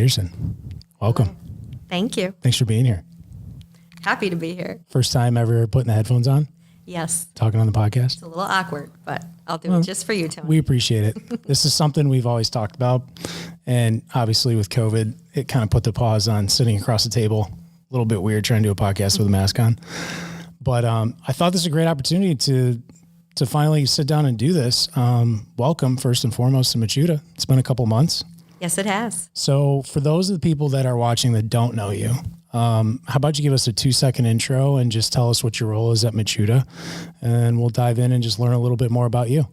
Peterson. Welcome. Thank you. Thanks for being here. Happy to be here. First time ever putting the headphones on? Yes. Talking on the podcast? It's a little awkward, but I'll do it just for you, Tony. We appreciate it. This is something we've always talked about. And obviously with COVID, it kind of put the pause on sitting across the table. A little bit weird trying to do a podcast with a mask on. But I thought this was a great opportunity to finally sit down and do this. Welcome, first and foremost, to Michuda. It's been a couple months. Yes, it has. So for those of the people that are watching that don't know you, how about you give us a 2-second intro and just tell us what your role is at Michuda, and we'll dive in and just learn a little bit more about you.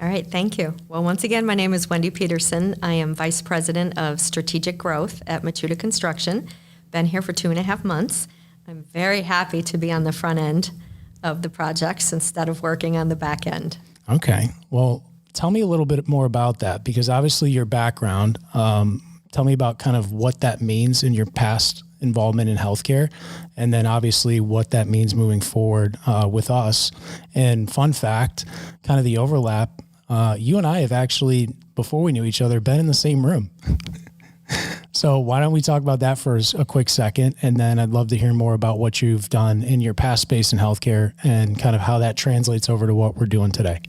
All right. Thank you. Well, once again, my name is Wendy Peterson. I am Vice President of Strategic Growth at Michuda Construction. Been here for 2.5 months. I'm very happy to be on the front end of the projects instead of working on the back end. Okay. Well, tell me a little bit more about that, because obviously your background, tell me about kind of what that means in your past involvement in healthcare, and then obviously what that means moving forward with us. And fun fact, kind of the overlap, you and I have actually, before we knew each other, been in the same room. So why don't we talk about that for a quick second, and then I'd love to hear more about what you've done in your past space in healthcare and kind of how that translates over to what we're doing today.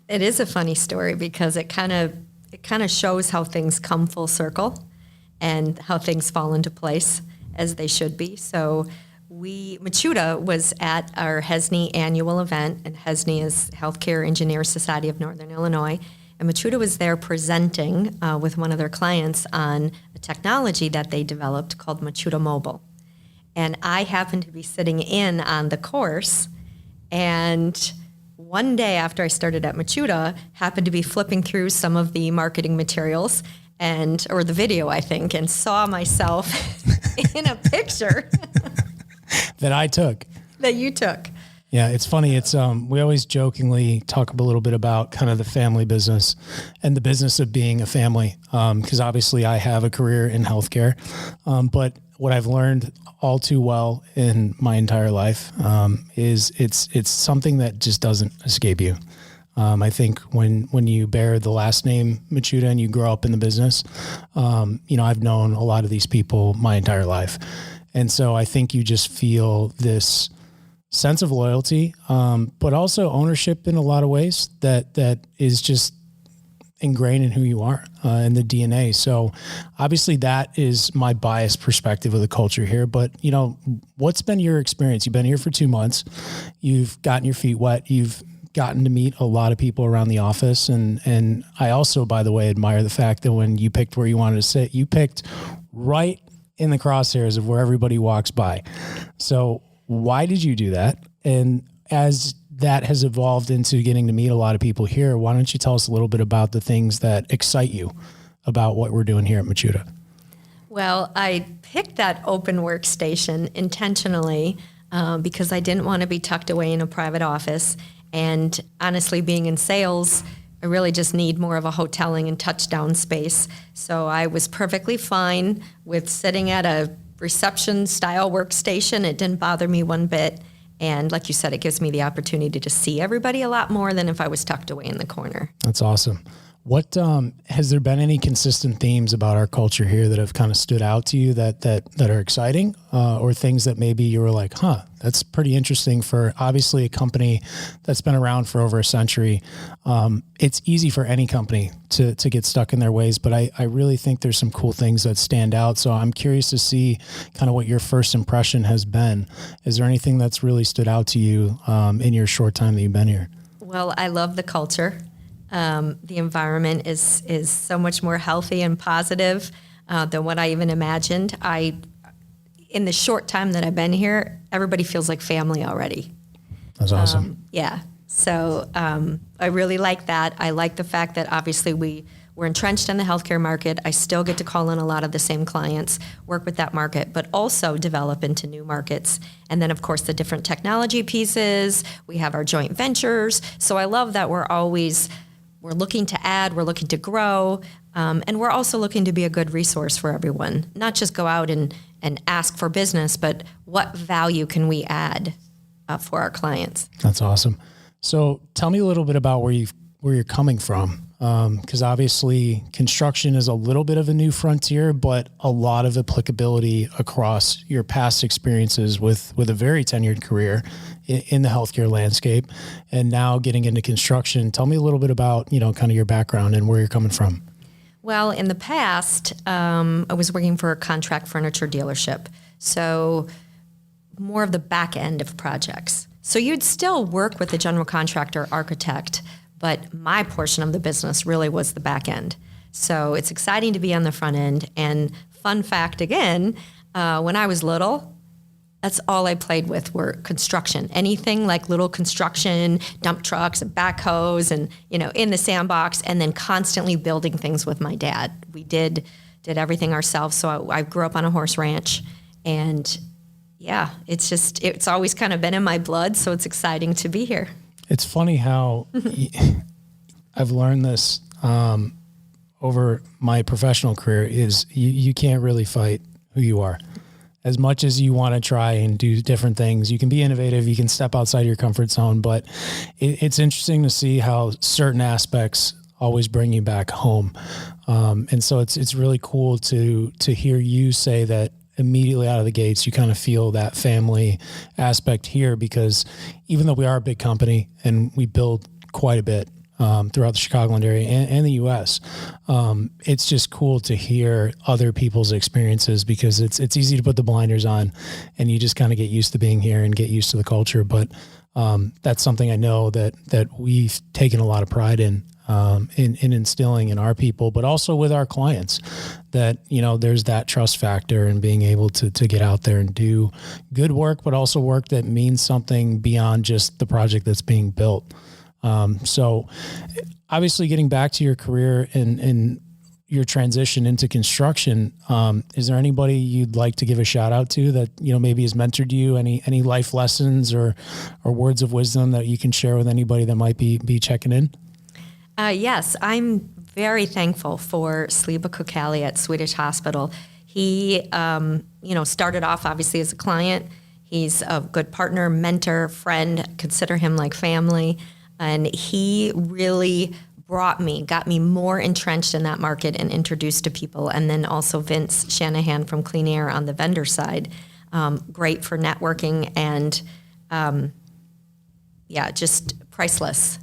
It is a funny story because it kind of shows how things come full circle and how things fall into place as they should be. So Michuda was at our HESNI annual event, and HESNI is Healthcare Engineers Society of Northern Illinois. And Michuda was there presenting with one of their clients on a technology that they developed called Michuda Mobile. And I happened to be sitting in on the course, and one day after I started at Michuda, happened to be flipping through some of the marketing materials or the video, I think, and saw myself in a picture that I took. That you took. Yeah, it's funny. It's we always jokingly talk a little bit about kind of the family business and the business of being a family, because obviously I have a career in healthcare, but what I've learned all too well in my entire life is it's something that just doesn't escape you. I think when you bear the last name Michuda and you grow up in the business, I've known a lot of these people my entire life, and so I think you just feel this sense of loyalty, but also ownership in a lot of ways that is just ingrained in who you are, in the DNA. So obviously that is my biased perspective of the culture here, but what's been your experience? You've been here for 2 months. You've gotten your feet wet. You've gotten to meet a lot of people around the office. And I also, by the way, admire the fact that when you picked where you wanted to sit, you picked right in the crosshairs of where everybody walks by. So why did you do that? And as that has evolved into getting to meet a lot of people here, why don't you tell us a little bit about the things that excite you about what we're doing here at Michuda? Well, I picked that open workstation intentionally because I didn't want to be tucked away in a private office. And honestly, being in sales, I really just need more of a hoteling and touchdown space. So I was perfectly fine with sitting at a reception style workstation. It didn't bother me one bit. And like you said, it gives me the opportunity to see everybody a lot more than if I was tucked away in the corner. That's awesome. What has there been any consistent themes about our culture here that have kind of stood out to you that are exciting, or things that maybe you were like, that's pretty interesting for obviously a company that's been around for over a century. It's easy for any company to get stuck in their ways, but I really think there's some cool things that stand out. So I'm curious to see kind of what your first impression has been. Is there anything that's really stood out to you in your short time that you've been here? Well, I love the culture. The environment is so much more healthy and positive than what I even imagined. In the short time that I've been here, everybody feels like family already. That's awesome. Yeah. So I really like that. I like the fact that obviously we're entrenched in the healthcare market. I still get to call in a lot of the same clients, work with that market, but also develop into new markets. And then, of course, the different technology pieces. We have our joint ventures. So I love that we're looking to add, we're looking to grow, and we're also looking to be a good resource for everyone. Not just go out and ask for business, but what value can we add for our clients? That's awesome. So tell me a little bit about where you're coming from. Because obviously construction is a little bit of a new frontier, but a lot of applicability across your past experiences with a very tenured career in the healthcare landscape, and now getting into construction. Tell me a little bit about, kind of your background and where you're coming from. Well, in the past, I was working for a contract furniture dealership, so more of the back end of projects. So you'd still work with the general contractor, architect, but my portion of the business really was the back end. So it's exciting to be on the front end. And fun fact again, when I was little, that's all I played with were construction. Anything like little construction, dump trucks and backhoes and, in the sandbox, and then constantly building things with my dad. We did everything ourselves. So I grew up on a horse ranch, and yeah, it's always kind of been in my blood. So it's exciting to be here. It's funny how I've learned this over my professional career is you can't really fight who you are. As much as you want to try and do different things, you can be innovative, you can step outside your comfort zone, but it's interesting to see how certain aspects always bring you back home. And so it's really cool to hear you say that immediately out of the gates, you kind of feel that family aspect here, because even though we are a big company and we build quite a bit throughout the Chicagoland area and the U.S., it's just cool to hear other people's experiences, because it's easy to put the blinders on and you just kind of get used to being here and get used to the culture. But that's something I know that we've taken a lot of pride in instilling in our people, but also with our clients, that, there's that trust factor and being able to get out there and do good work, but also work that means something beyond just the project that's being built. So obviously getting back to your career and your transition into construction, is there anybody you'd like to give a shout out to that, maybe has mentored you, any life lessons or words of wisdom that you can share with anybody that might be checking in? Yes, I'm very thankful for Sliba Kokali at Swedish Hospital. He, started off obviously as a client. He's a good partner, mentor, friend, consider him like family. And he really got me more entrenched in that market and introduced to people. And then also Vince Shanahan from Clean Air on the vendor side. Great for networking and, just priceless.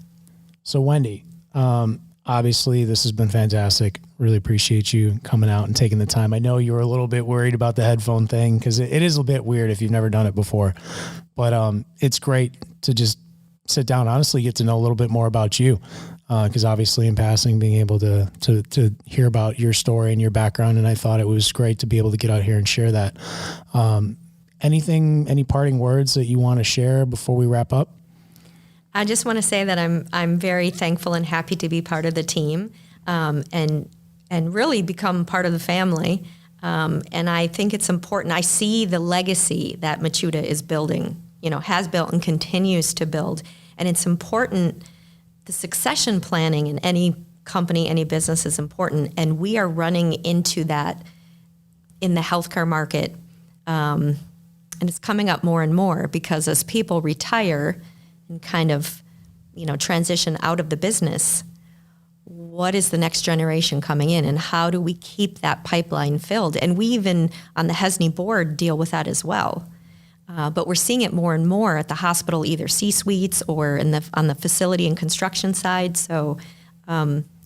So Wendy, obviously this has been fantastic. Really appreciate you coming out and taking the time. I know you were a little bit worried about the headphone thing, because it is a bit weird if you've never done it before, but it's great to just sit down, honestly, get to know a little bit more about you. Because obviously in passing, being able to hear about your story and your background. And I thought it was great to be able to get out here and share that. Any parting words that you want to share before we wrap up? I just want to say that I'm very thankful and happy to be part of the team, and really become part of the family. And I think it's important. I see the legacy that Michuda is building, has built and continues to build. And it's important. The succession planning in any company, any business is important. And we are running into that in the healthcare market. And it's coming up more and more, because as people retire and kind of, transition out of the business, what is the next generation coming in, and how do we keep that pipeline filled? And we even on the HESNI board deal with that as well. But we're seeing it more and more at the hospital, either C-suites or on the facility and construction side. So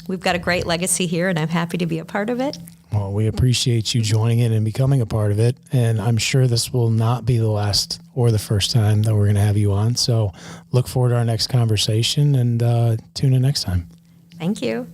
we've got a great legacy here, and I'm happy to be a part of it. Well, we appreciate you joining in and becoming a part of it. And I'm sure this will not be the last or the first time that we're going to have you on. So look forward to our next conversation, and tune in next time. Thank you.